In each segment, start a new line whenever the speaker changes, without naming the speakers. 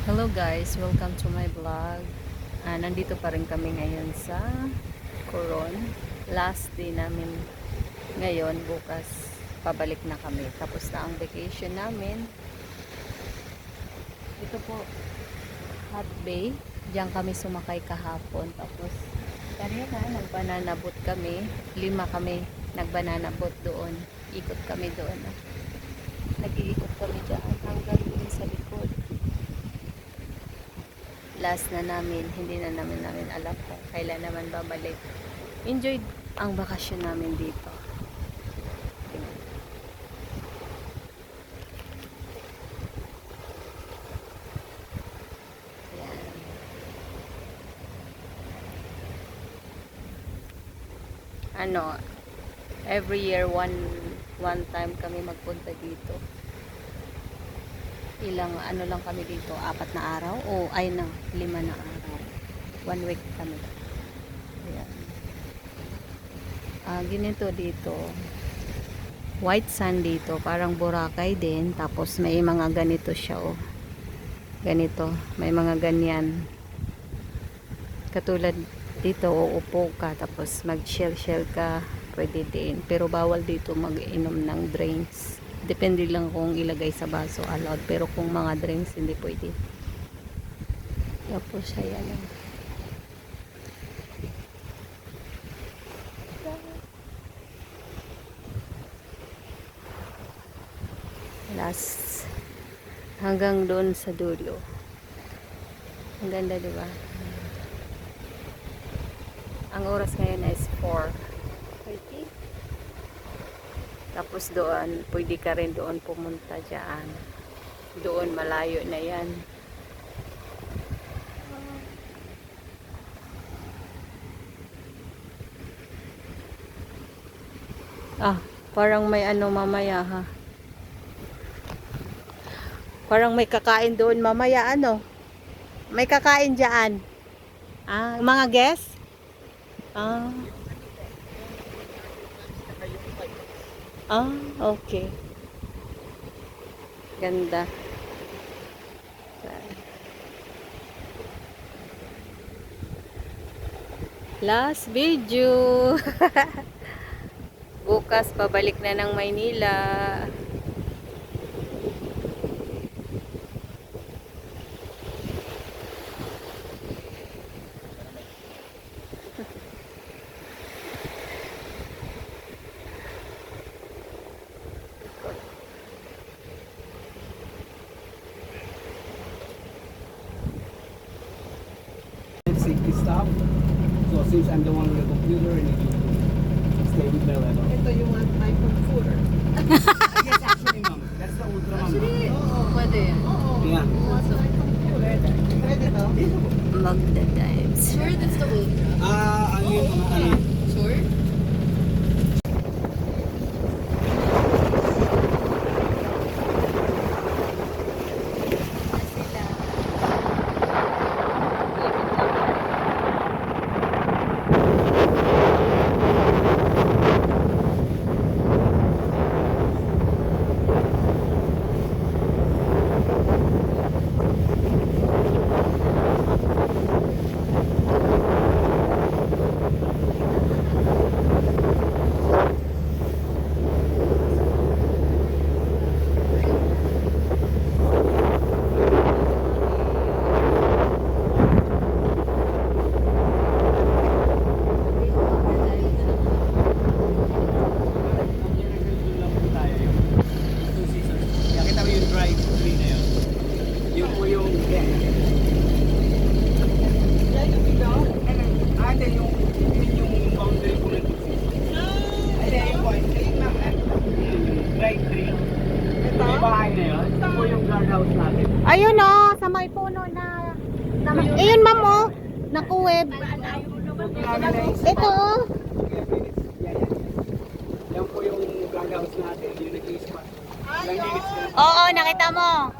Hello guys, welcome to my vlog. Nandito pa rin kami ngayon sa Coron. Last day namin ngayon, bukas pabalik na kami. Tapos na ang vacation namin. Ito po, Hot Bay. Diyan kami sumakay kahapon. Tapos kanina nagbanana boat kami. 5 kami nagbanana boat doon. Ikot kami doon. Nag-iikot kami dyan hanggang doon sa likod. Last na namin, hindi na namin alam kung kailan naman babalik. Enjoy ang bakasyon namin dito. Ayan. Every year one time kami magpunta dito. Ilang lang kami dito, 4 na araw o 5 na araw. 1 week kami. Ayan. Ganito dito, white sand dito, parang Boracay din, tapos may mga ganito siya, ganito, may mga ganyan, katulad dito, uupo ka tapos mag shell ka, pwede din, pero bawal dito mag-inom ng drinks. Depende lang kung ilagay sa baso, allowed. Pero kung mga drinks, hindi pwede. Tapos, ayan lang. Last. Hanggang doon sa dulo. Ang ganda, diba? Ang oras ngayon is 4:30. Tapos doon, pwede ka rin doon pumunta dyan. Doon, malayo na yan. Parang may mamaya ha. Parang may kakain doon mamaya May kakain dyan. Mga guests? Okay. Ganda. Last video. Bukas pabalik na ng Maynila.
Safety stuff. So since I'm the one with the computer, I need to stay with my level.
Ito yung iPhone 4.
Yes, actually, ma'am. That's the ultra, ma'am.
Pwede yan.
Yeah.
Pwede to?
Magda times.
Sure, that's the ultra.
Ano yung mga
Sure?
Ayun sa may puno na ayun ma'am nakuweb. Ito
Yan po yung guardhouse natin, yung nag-i-spot.
Oo, nakita mo.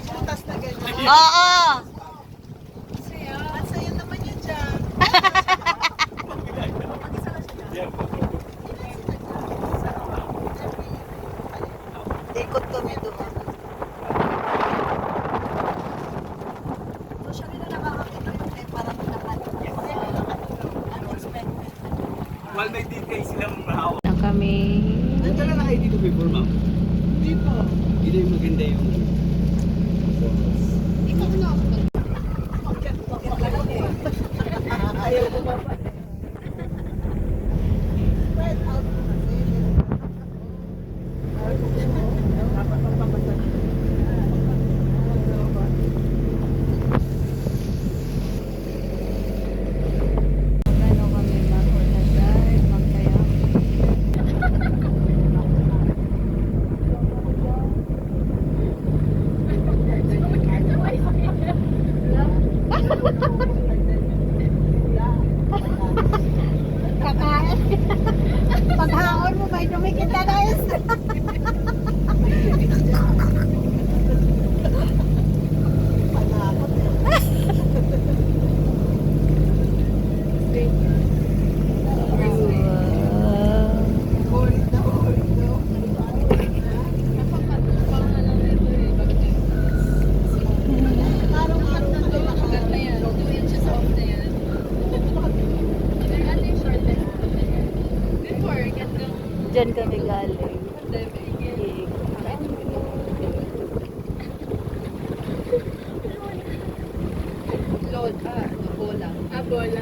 Butas na ganyan.
Oo.
Masaya naman yun dyan. Ikot kami doon. So siya rin na nakakakita yun eh, parang unexpected.
While may details silang mahawak.
Na kami.
Nandiyan na kayo dito before, ma'am?
Dito.
Hindi yung maganda yung photos.
Ikaw na ako. Bakit lang eh. Ayaw ko ba pa. Spread out mo kasi. Dapat magpapasal.
Ano kami mag-order, magkayak.
Kakain. Paghaon mo, may dumikit na guys. Panakot eh.
Wow.
Hold na, hold na. Araw-araw na kayo nakakain.
Diyan kami galing.
Bola.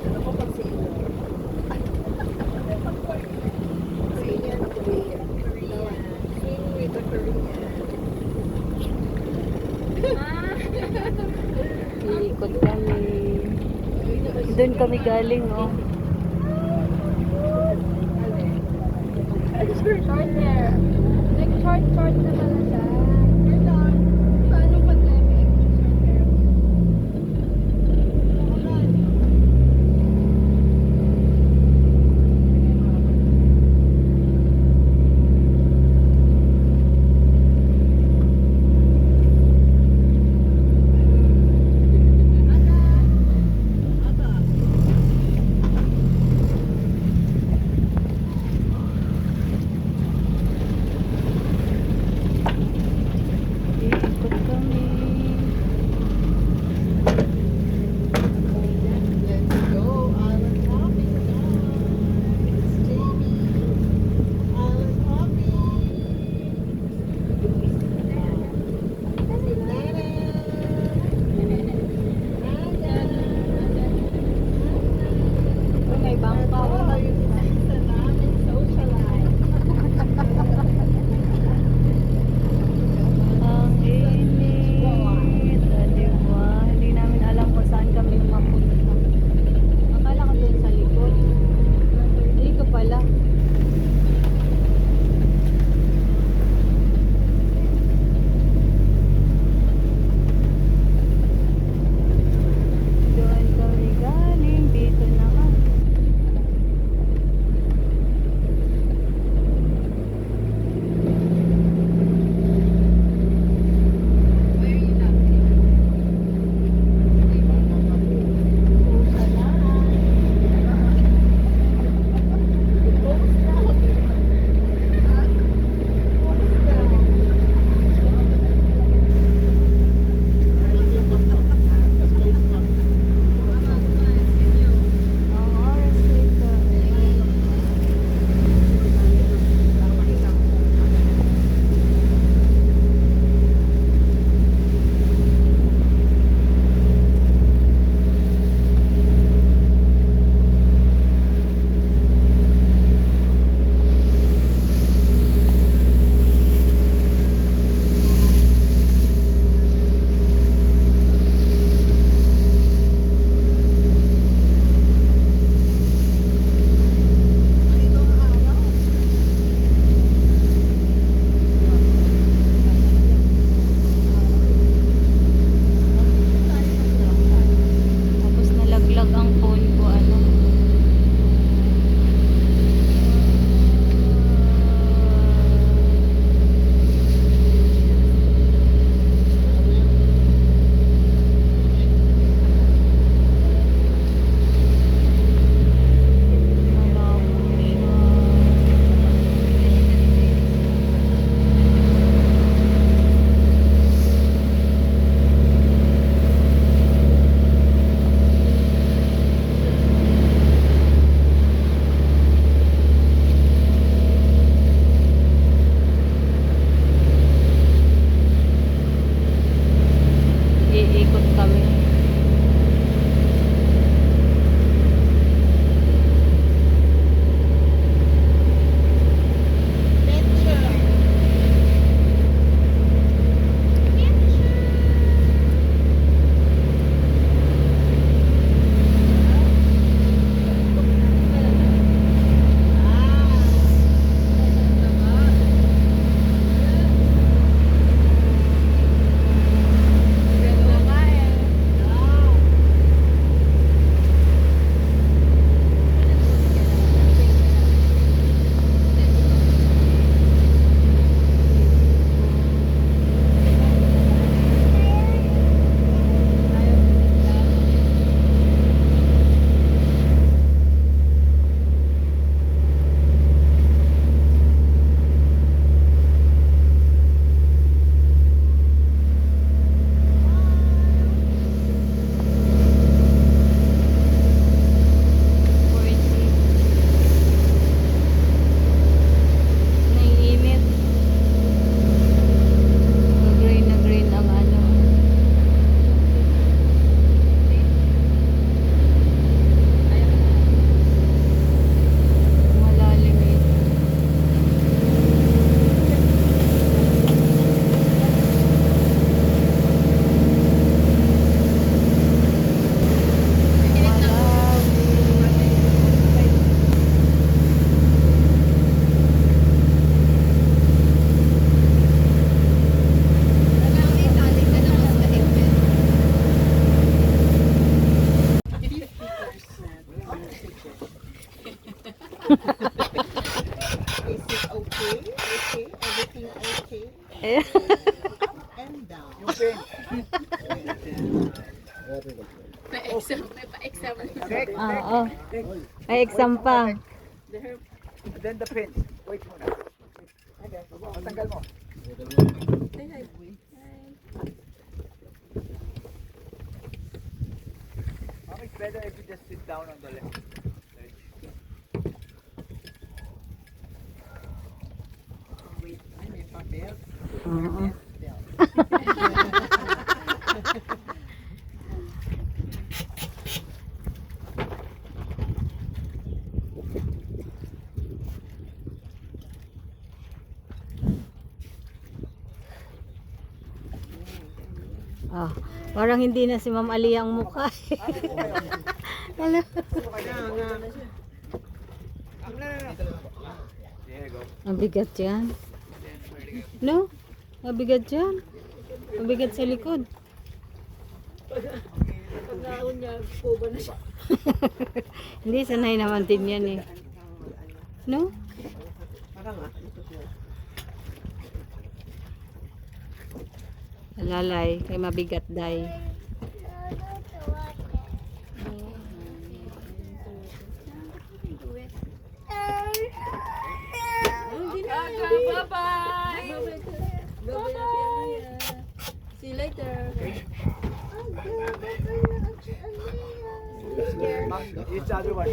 Ano ko pag sino? Sino na Korea? Sino with the Korean?
Iikot kami. Doon kami galing, oh.
Short hair. Like short na pala siya. Paano pandemic? Short hair.
And down.
Yung pin. Neck,
Oo. May exam pa.
and then the pin. Wait muna. Okay, tanggal mo. Mom, it's better if you just sit down on the left.
Wait, ay, may papel.
Oo. Ah, parang hindi na si Ma'am Ali ang mukha. Hello.
There you go.
Mabigat yan. No? Mabigat yan. Mabigat sa likod.
Pagkaon niya, kuba na siya.
Hindi, sanay naman din yan eh. No?
Parang
Lalay, kay mabigat day.
Bye-bye! See you later.
Mom, it's the other one.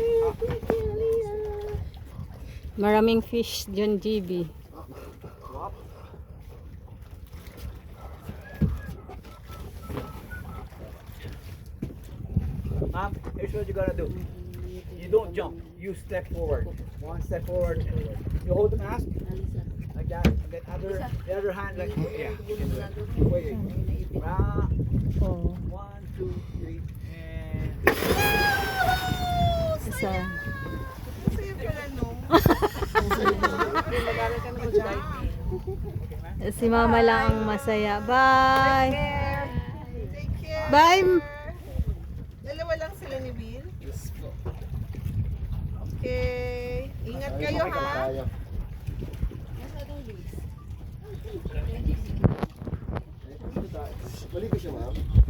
Maraming fish, John GB.
Mom, here's what you gotta do. You don't jump. You step forward. One step forward. You hold the mask like that, and then the other hand like yeah. Wait.
Oh.
1, 2, 3, and
Isa.
Masaya pala, no? Nag-aaral ka naman dyan.
Si Mama lang ang masaya. Bye!
Take care.
Bye!
Dalawa lang sila ni Bill. Okay. Ingat kayo, ha?
Balik ko siya, ma'am.